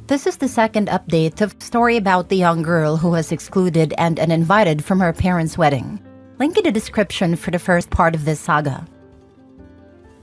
This is the second update of story about the young girl who was excluded and uninvited from her parents' wedding. Link in the description for the first part of this saga.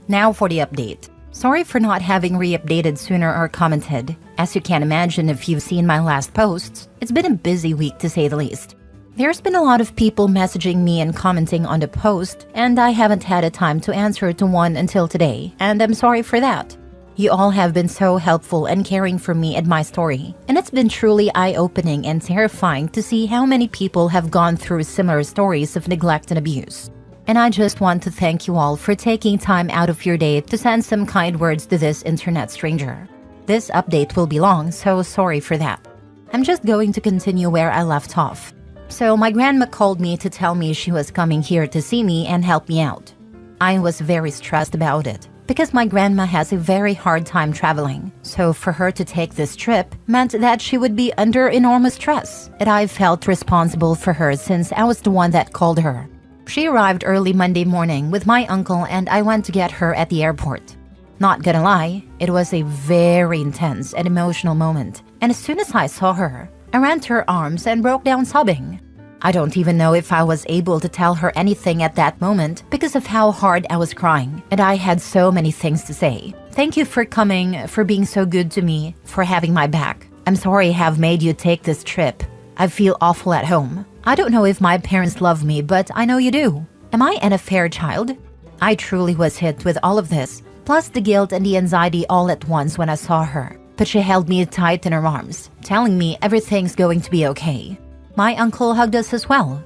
Now for the update. Sorry for not having re-updated sooner or commented. As you can imagine if you've seen my last posts, it's been a busy week to say the least. There's been a lot of people messaging me and commenting on the post, and I haven't had a time to answer to one until today, and I'm sorry for that. You all have been so helpful and caring for me and my story, and it's been truly eye-opening and terrifying to see how many people have gone through similar stories of neglect and abuse. And I just want to thank you all for taking time out of your day to send some kind words to this internet stranger. This update will be long, so sorry for that. I'm just going to continue where I left off. So my grandma called me to tell me she was coming here to see me and help me out. I was very stressed about it, because my grandma has a very hard time traveling. So for her to take this trip meant that she would be under enormous stress, and I felt responsible for her since I was the one that called her. She arrived early Monday morning with my uncle and I went to get her at the airport. Not gonna lie, it was a very intense and emotional moment, and as soon as I saw her, I ran to her arms and broke down sobbing. I don't even know if I was able to tell her anything at that moment because of how hard I was crying, and I had so many things to say. Thank you for coming, for being so good to me, for having my back. I'm sorry I have made you take this trip. I feel awful at home. I don't know if my parents love me, but I know you do. Am I an affair child? I truly was hit with all of this, plus the guilt and the anxiety all at once when I saw her. But she held me tight in her arms, telling me everything's going to be okay. My uncle hugged us as well.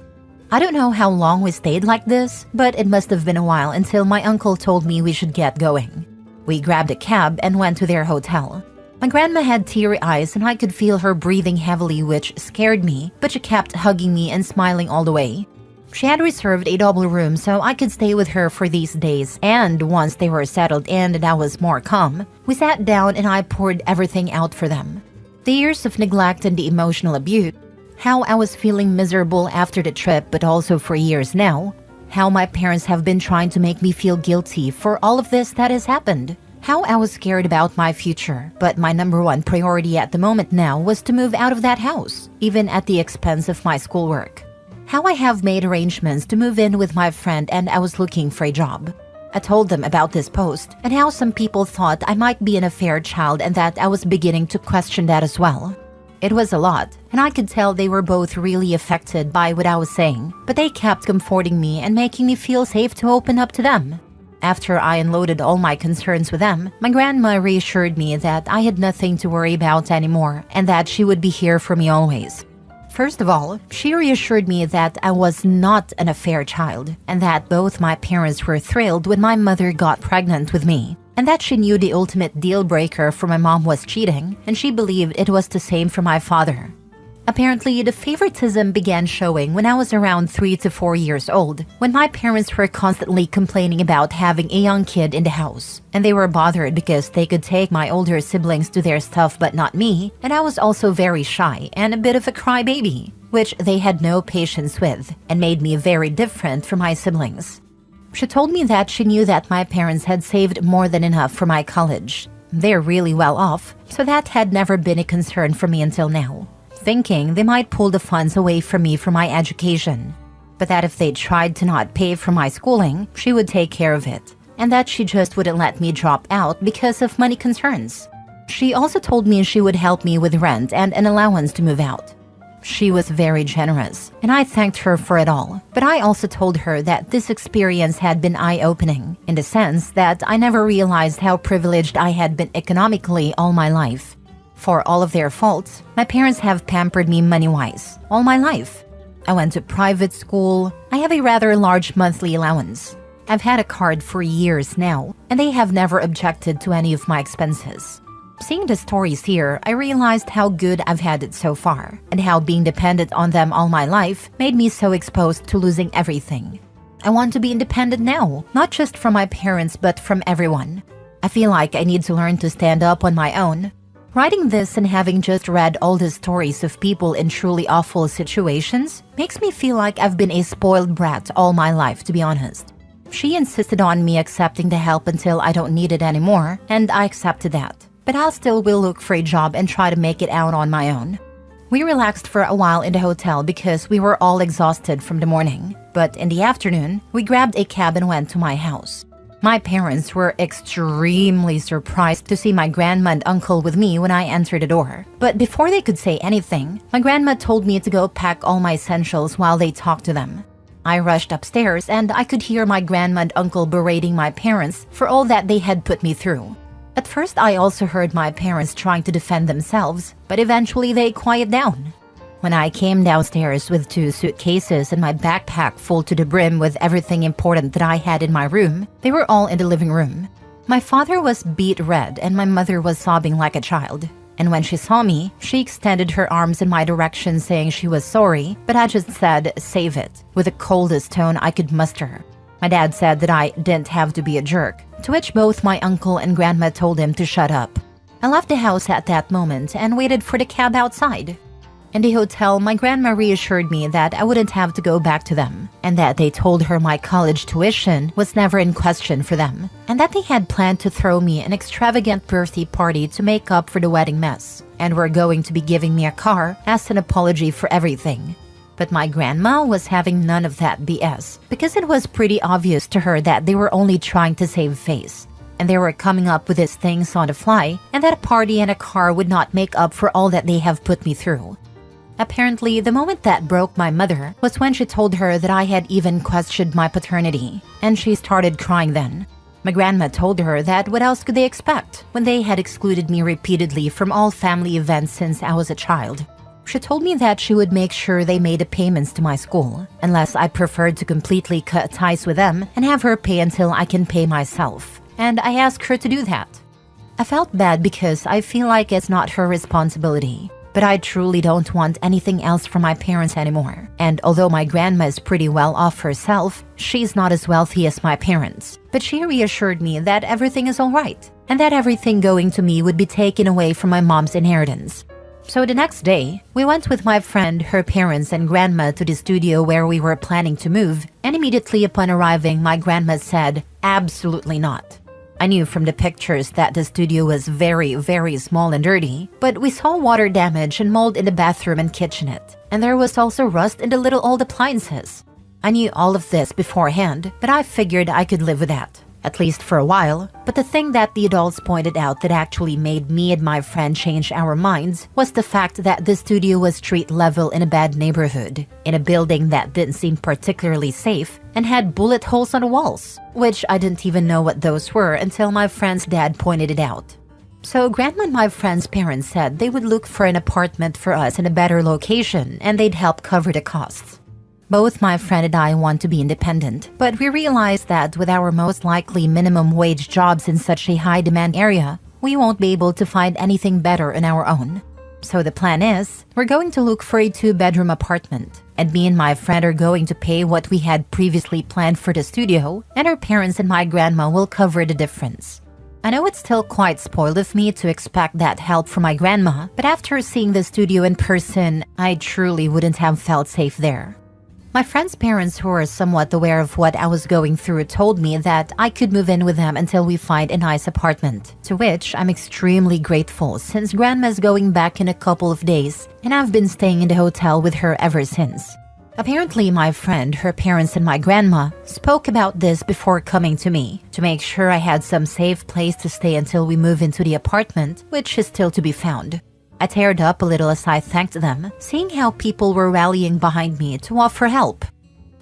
I don't know how long we stayed like this, but it must have been a while until my uncle told me we should get going. We grabbed a cab and went to their hotel. My grandma had teary eyes and I could feel her breathing heavily, which scared me, but she kept hugging me and smiling all the way. She had reserved a double room so I could stay with her for these days, and once they were settled in and I was more calm, we sat down and I poured everything out for them. The years of neglect and the emotional abuse, how I was feeling miserable after the trip but also for years now, how my parents have been trying to make me feel guilty for all of this that has happened, how I was scared about my future, but my number one priority at the moment now was to move out of that house, even at the expense of my schoolwork. How I have made arrangements to move in with my friend and I was looking for a job. I told them about this post and how some people thought I might be an affair child and that I was beginning to question that as well. It was a lot, and I could tell they were both really affected by what I was saying, but they kept comforting me and making me feel safe to open up to them. After I unloaded all my concerns with them, my grandma reassured me that I had nothing to worry about anymore and that she would be here for me always. First of all, she reassured me that I was not an affair child and that both my parents were thrilled when my mother got pregnant with me, and that she knew the ultimate deal breaker for my mom was cheating, and she believed it was the same for my father. Apparently, the favoritism began showing when I was around 3 to 4 years old, when my parents were constantly complaining about having a young kid in the house. And they were bothered because they could take my older siblings to their stuff but not me, and I was also very shy and a bit of a crybaby, which they had no patience with, and made me very different from my siblings. She told me that she knew that my parents had saved more than enough for my college. They're really well off, so that had never been a concern for me until now, thinking they might pull the funds away from me for my education, but that if they tried to not pay for my schooling, she would take care of it, and that she just wouldn't let me drop out because of money concerns. She also told me she would help me with rent and an allowance to move out. She was very generous, and I thanked her for it all, but I also told her that this experience had been eye-opening, in the sense that I never realized how privileged I had been economically all my life. For all of their faults, my parents have pampered me money-wise all my life. I went to private school. I have a rather large monthly allowance. I've had a card for years now, and they have never objected to any of my expenses. Seeing the stories here, I realized how good I've had it so far, and how being dependent on them all my life made me so exposed to losing everything. I want to be independent now, not just from my parents but from everyone. I feel like I need to learn to stand up on my own. Writing this and having just read all the stories of people in truly awful situations makes me feel like I've been a spoiled brat all my life, to be honest. She insisted on me accepting the help until I don't need it anymore, and I accepted that. but I still will look for a job and try to make it out on my own. We relaxed for a while in the hotel because we were all exhausted from the morning. But in the afternoon, we grabbed a cab and went to my house. My parents were extremely surprised to see my grandma and uncle with me when I entered the door. But before they could say anything, my grandma told me to go pack all my essentials while they talked to them. I rushed upstairs and I could hear my grandma and uncle berating my parents for all that they had put me through. At first, I also heard my parents trying to defend themselves, but eventually they quieted down. When I came downstairs with 2 suitcases and my backpack full to the brim with everything important that I had in my room, they were all in the living room. My father was beet red and my mother was sobbing like a child. And when she saw me, she extended her arms in my direction saying she was sorry, but I just said, "Save it," with the coldest tone I could muster. My dad said that I didn't have to be a jerk, to which both my uncle and grandma told him to shut up. I left the house at that moment and waited for the cab outside. In the hotel, my grandma reassured me that I wouldn't have to go back to them, and that they told her my college tuition was never in question for them, and that they had planned to throw me an extravagant birthday party to make up for the wedding mess, and were going to be giving me a car as an apology for everything. But my grandma was having none of that BS, because it was pretty obvious to her that they were only trying to save face, and they were coming up with these things on the fly, and that a party and a car would not make up for all that they have put me through. Apparently, the moment that broke my mother was when she told her that I had even questioned my paternity, and she started crying then. My grandma told her that what else could they expect when they had excluded me repeatedly from all family events since I was a child. She told me that she would make sure they made the payments to my school, unless I preferred to completely cut ties with them and have her pay until I can pay myself, and I asked her to do that. I felt bad because I feel like it's not her responsibility. But I truly don't want anything else from my parents anymore. And although my grandma is pretty well off herself, she's not as wealthy as my parents. But she reassured me that everything is alright, and that everything going to me would be taken away from my mom's inheritance. So the next day, we went with my friend, her parents, and grandma to the studio where we were planning to move, and immediately upon arriving, my grandma said, "Absolutely not." I knew from the pictures that the studio was very, very small and dirty, but we saw water damage and mold in the bathroom and kitchenette, and there was also rust in the little old appliances. I knew all of this beforehand, but I figured I could live with that, at least for a while. But the thing that the adults pointed out that actually made me and my friend change our minds was the fact that the studio was street level in a bad neighborhood, in a building that didn't seem particularly safe, and had bullet holes on the walls, which I didn't even know what those were until my friend's dad pointed it out. So Grandma and my friend's parents said they would look for an apartment for us in a better location and they'd help cover the costs. Both my friend and I want to be independent, but we realized that with our most likely minimum wage jobs in such a high demand area, we won't be able to find anything better on our own. So the plan is, we're going to look for a 2-bedroom apartment, and me and my friend are going to pay what we had previously planned for the studio, and our parents and my grandma will cover the difference. I know it's still quite spoiled of me to expect that help from my grandma, but after seeing the studio in person, I truly wouldn't have felt safe there. My friend's parents, who were somewhat aware of what I was going through, told me that I could move in with them until we find a nice apartment, to which I'm extremely grateful since Grandma's going back in a couple of days and I've been staying in the hotel with her ever since. Apparently, my friend, her parents, and my grandma spoke about this before coming to me to make sure I had some safe place to stay until we move into the apartment, which is still to be found. I teared up a little as I thanked them, seeing how people were rallying behind me to offer help.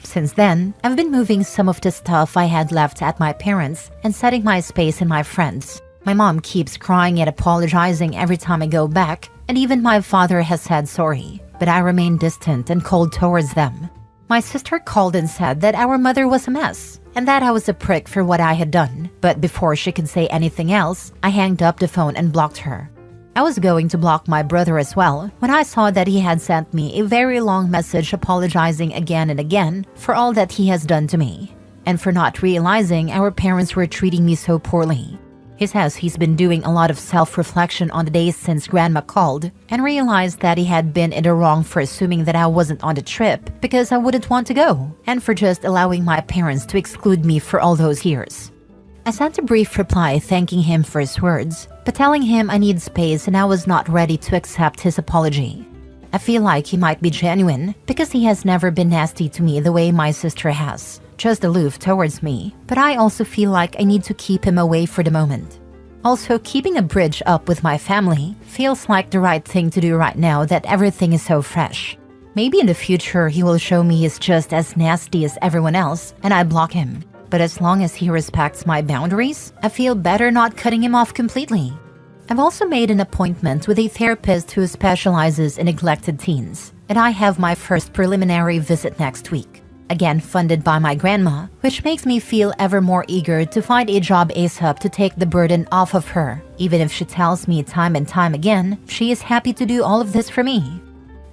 Since then, I've been moving some of the stuff I had left at my parents' and setting my space in my friends'. My mom keeps crying and apologizing every time I go back, and even my father has said sorry, but I remain distant and cold towards them. My sister called and said that our mother was a mess, and that I was a prick for what I had done, but before she could say anything else, I hanged up the phone and blocked her. I was going to block my brother as well when I saw that he had sent me a very long message apologizing again and again for all that he has done to me, and for not realizing our parents were treating me so poorly. He says he's been doing a lot of self-reflection on the days since Grandma called and realized that he had been in the wrong for assuming that I wasn't on the trip because I wouldn't want to go, and for just allowing my parents to exclude me for all those years. I sent a brief reply thanking him for his words, but telling him I need space and I was not ready to accept his apology. I feel like he might be genuine because he has never been nasty to me the way my sister has, just aloof towards me, but I also feel like I need to keep him away for the moment. Also, keeping a bridge up with my family feels like the right thing to do right now that everything is so fresh. Maybe in the future he will show me he's just as nasty as everyone else and I block him. But as long as he respects my boundaries, I feel better not cutting him off completely. I've also made an appointment with a therapist who specializes in neglected teens, and I have my first preliminary visit next week. Again funded by my grandma, which makes me feel ever more eager to find a job ASAP to take the burden off of her, even if she tells me time and time again she is happy to do all of this for me.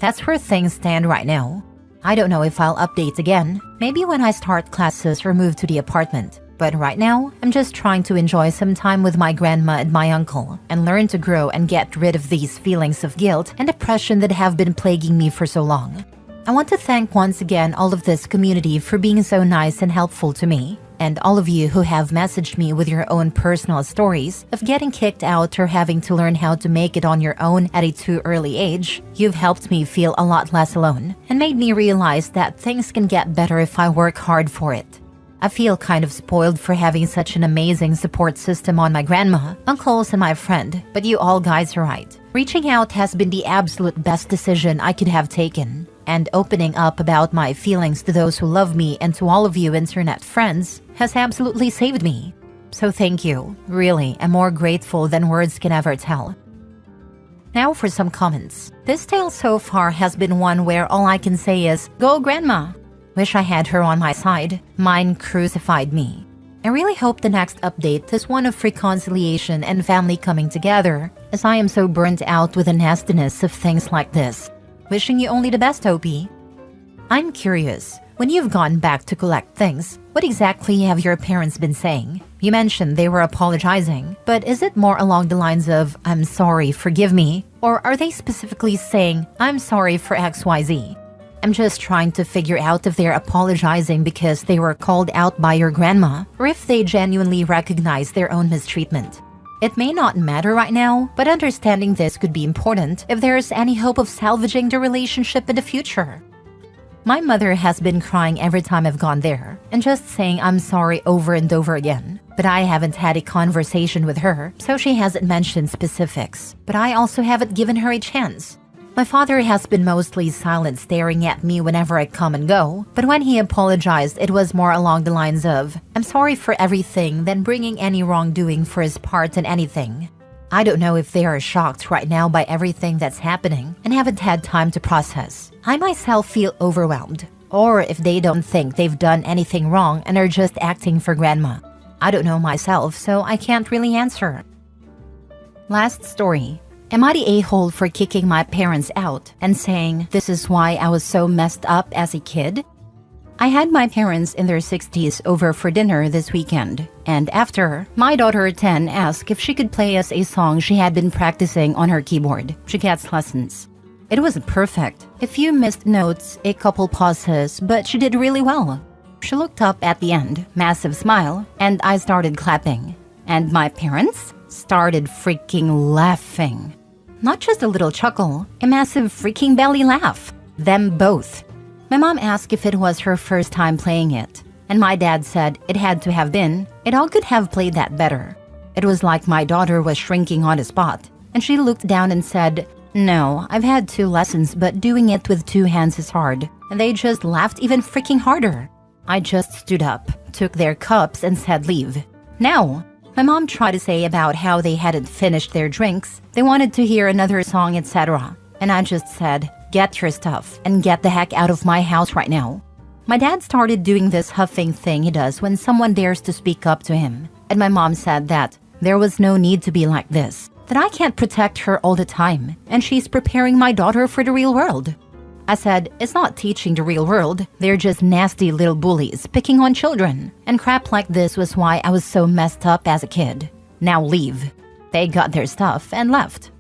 That's where things stand right now. I don't know if I'll update again, maybe when I start classes or move to the apartment. But right now, I'm just trying to enjoy some time with my grandma and my uncle and learn to grow and get rid of these feelings of guilt and depression that have been plaguing me for so long. I want to thank once again all of this community for being so nice and helpful to me, and all of you who have messaged me with your own personal stories of getting kicked out or having to learn how to make it on your own at a too early age. You've helped me feel a lot less alone and made me realize that things can get better if I work hard for it. I feel kind of spoiled for having such an amazing support system on my grandma, uncles, and my friend, but you all guys are right. Reaching out has been the absolute best decision I could have taken. And opening up about my feelings to those who love me and to all of you internet friends has absolutely saved me. So thank you. Really, I'm more grateful than words can ever tell. Now for some comments. This tale so far has been one where all I can say is, "Go grandma!" Wish I had her on my side. Mine crucified me. I really hope the next update is one of reconciliation and family coming together, as I am so burnt out with the nastiness of things like this. Wishing you only the best, Opie. I'm curious, when you've gone back to collect things, what exactly have your parents been saying? You mentioned they were apologizing, but is it more along the lines of, "I'm sorry, forgive me," or are they specifically saying, "I'm sorry for XYZ"? I'm just trying to figure out if they're apologizing because they were called out by your grandma, or if they genuinely recognize their own mistreatment. It may not matter right now, but understanding this could be important if there is any hope of salvaging the relationship in the future. My mother has been crying every time I've gone there, and just saying I'm sorry over and over again. But I haven't had a conversation with her, so she hasn't mentioned specifics. But I also haven't given her a chance. My father has been mostly silent, staring at me whenever I come and go, but when he apologized, it was more along the lines of, "I'm sorry for everything," than bringing any wrongdoing for his part in anything. I don't know if they are shocked right now by everything that's happening and haven't had time to process. I myself feel overwhelmed. Or if they don't think they've done anything wrong and are just acting for grandma. I don't know myself, so I can't really answer. Last story. Am I the a-hole for kicking my parents out and saying this is why I was so messed up as a kid? I had my parents in their 60s over for dinner this weekend, and after, my daughter 10 asked if she could play us a song she had been practicing on her keyboard. She gets lessons. It was perfect. A few missed notes, a couple pauses, but she did really well. She looked up at the end, massive smile, and I started clapping. And my parents started freaking laughing. Not just a little chuckle, a massive freaking belly laugh. Them both. My mom asked if it was her first time playing it, and my dad said it had to have been. It all could have played that better. It was like my daughter was shrinking on the spot, and she looked down and said, "No, I've had 2 lessons, but doing it with 2 hands is hard." And they just laughed even freaking harder. I just stood up, took their cups, and said leave. Now, my mom tried to say about how they hadn't finished their drinks, they wanted to hear another song, etc. And I just said, "Get your stuff and get the heck out of my house right now." My dad started doing this huffing thing he does when someone dares to speak up to him. And my mom said that there was no need to be like this, that I can't protect her all the time, and she's preparing my daughter for the real world. I said, it's not teaching the real world, they're just nasty little bullies picking on children. And crap like this was why I was so messed up as a kid. Now leave. They got their stuff and left.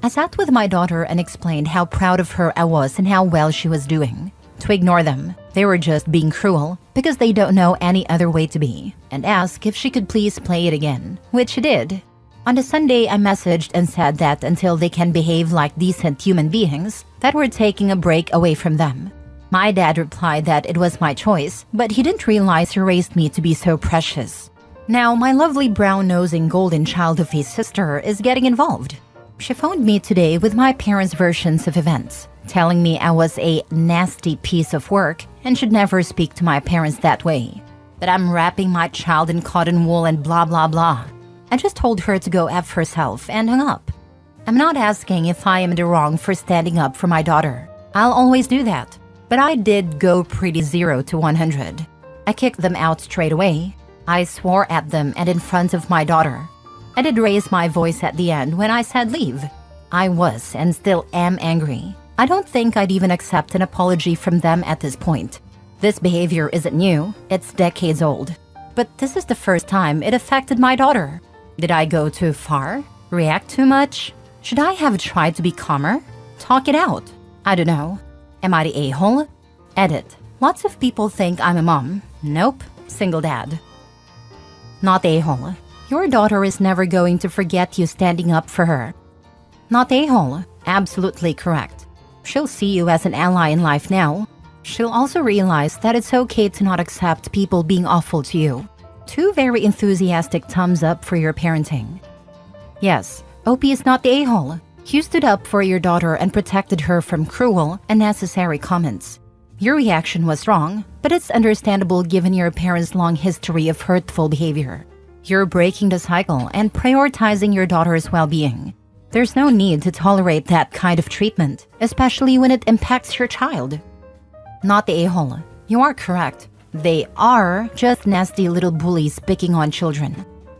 I sat with my daughter and explained how proud of her I was and how well she was doing. To ignore them, they were just being cruel because they don't know any other way to be, and asked if she could please play it again, which she did. On the Sunday, I messaged and said that until they can behave like decent human beings, that we're taking a break away from them. My dad replied that it was my choice, but he didn't realize he raised me to be so precious. Now, my lovely brown-nosing golden child of his sister is getting involved. She phoned me today with my parents' versions of events, telling me I was a nasty piece of work and should never speak to my parents that way. That I'm wrapping my child in cotton wool and blah blah blah. I just told her to go F herself and hung up. I'm not asking if I am in the wrong for standing up for my daughter. I'll always do that. But I did go pretty 0 to 100. I kicked them out straight away. I swore at them and in front of my daughter. I did raise my voice at the end when I said leave. I was and still am angry. I don't think I'd even accept an apology from them at this point. This behavior isn't new, it's decades old. But this is the first time it affected my daughter. Did I go too far? React too much? Should I have tried to be calmer? Talk it out? I don't know. Am I the a-hole? Edit. Lots of people think I'm a mom. Nope, single dad. Not a-hole. Your daughter is never going to forget you standing up for her. Not a-hole. Absolutely correct. She'll see you as an ally in life now. She'll also realize that it's okay to not accept people being awful to you. 2 very enthusiastic thumbs up for your parenting. Yes, OP is not the a-hole. You stood up for your daughter and protected her from cruel, unnecessary comments. Your reaction was wrong, but it's understandable given your parents' long history of hurtful behavior. You're breaking the cycle and prioritizing your daughter's well-being. There's no need to tolerate that kind of treatment, especially when it impacts your child. Not the a-hole. You are correct. They are just nasty little bullies picking on children.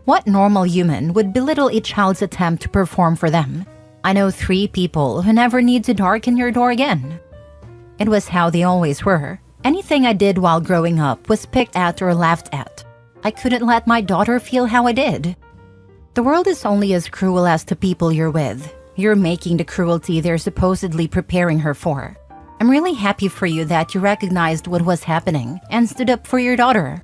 What normal human would belittle a child's attempt to perform for them? I know 3 people who never need to darken your door again. It was how they always were. Anything I did while growing up was picked at or laughed at. I couldn't let my daughter feel how I did. The world is only as cruel as the people you're with. You're making the cruelty they're supposedly preparing her for. I'm really happy for you that you recognized what was happening and stood up for your daughter.